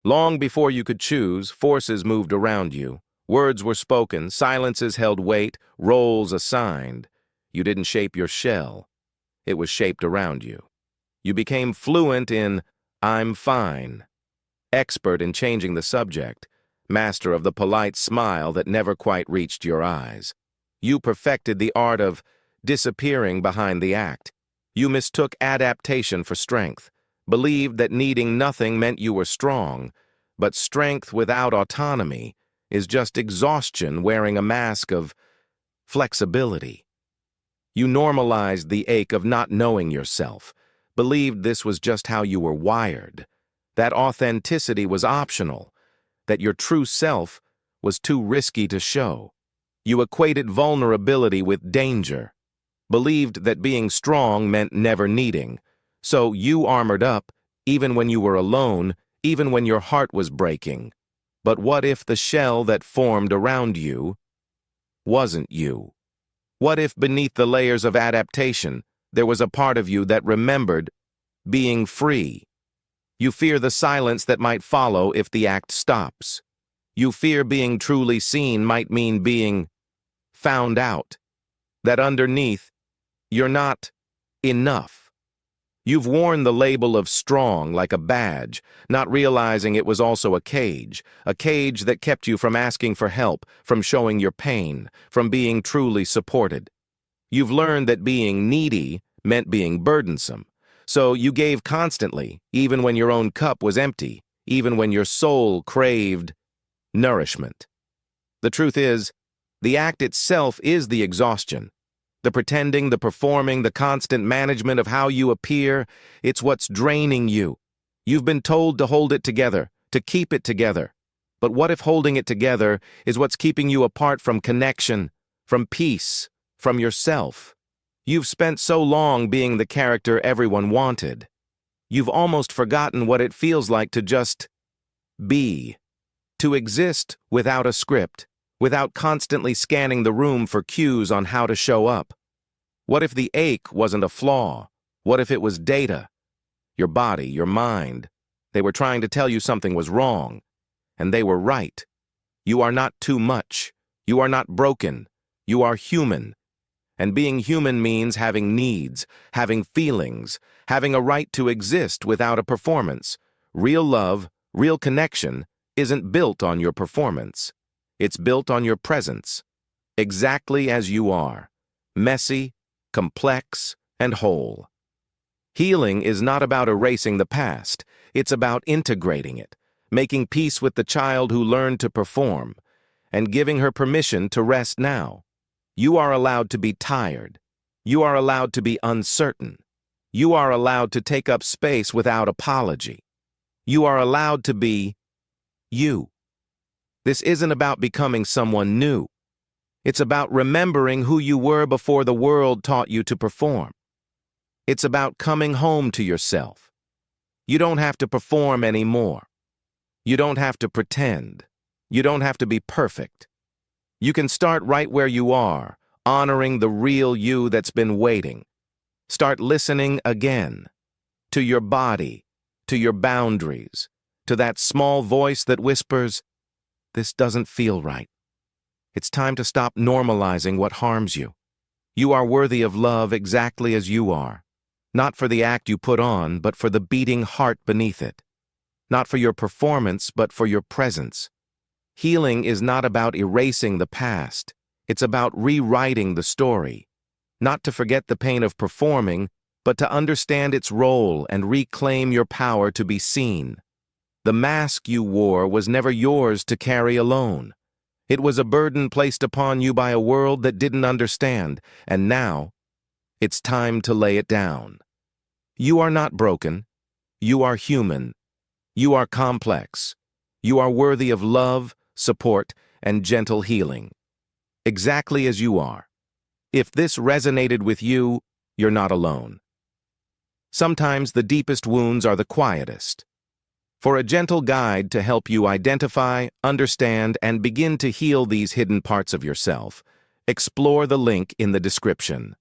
Long before you could choose, forces moved around you. Words were spoken, silences held weight, roles assigned. You didn't shape your shell. It was shaped around you. You became fluent in, "I'm fine," expert in changing the subject, master of the polite smile that never quite reached your eyes. You perfected the art of disappearing behind the act. You mistook adaptation for strength, believed that needing nothing meant you were strong, but strength without autonomy is just exhaustion wearing a mask of flexibility. You normalized the ache of not knowing yourself, believed this was just how you were wired, that authenticity was optional, that your true self was too risky to show. You equated vulnerability with danger, believed that being strong meant never needing, so you armored up, even when you were alone, even when your heart was breaking. But what if the shell that formed around you wasn't you? What if beneath the layers of adaptation, there was a part of you that remembered being free? You fear the silence that might follow if the act stops. You fear being truly seen might mean being found out, that underneath, you're not enough. You've worn the label of strong like a badge, not realizing it was also a cage that kept you from asking for help, from showing your pain, from being truly supported. You've learned that being needy meant being burdensome, so you gave constantly, even when your own cup was empty, even when your soul craved nourishment. The truth is, the act itself is the exhaustion. The pretending, the performing, the constant management of how you appear, it's what's draining you. You've been told to hold it together, to keep it together. But what if holding it together is what's keeping you apart from connection, from peace, from yourself? You've spent so long being the character everyone wanted. You've almost forgotten what it feels like to just be, to exist without a script, without constantly scanning the room for cues on how to show up. What if the ache wasn't a flaw? What if it was data? Your body, your mind. They were trying to tell you something was wrong, and they were right. You are not too much. You are not broken. You are human. And being human means having needs, having feelings, having a right to exist without a performance. Real love, real connection, isn't built on your performance. It's built on your presence, exactly as you are, messy, complex, and whole. Healing is not about erasing the past, it's about integrating it, making peace with the child who learned to perform, and giving her permission to rest now. You are allowed to be tired. You are allowed to be uncertain. You are allowed to take up space without apology. You are allowed to be you. This isn't about becoming someone new. It's about remembering who you were before the world taught you to perform. It's about coming home to yourself. You don't have to perform anymore. You don't have to pretend. You don't have to be perfect. You can start right where you are, honoring the real you that's been waiting. Start listening again, to your body, to your boundaries, to that small voice that whispers, "This doesn't feel right." It's time to stop normalizing what harms you. You are worthy of love exactly as you are, not for the act you put on, but for the beating heart beneath it. Not for your performance, but for your presence. Healing is not about erasing the past. It's about rewriting the story. Not to forget the pain of performing, but to understand its role and reclaim your power to be seen. The mask you wore was never yours to carry alone. It was a burden placed upon you by a world that didn't understand, and now, it's time to lay it down. You are not broken. You are human. You are complex. You are worthy of love, support, and gentle healing. Exactly as you are. If this resonated with you, you're not alone. Sometimes the deepest wounds are the quietest. For a gentle guide to help you identify, understand, and begin to heal these hidden parts of yourself, explore the link in the description.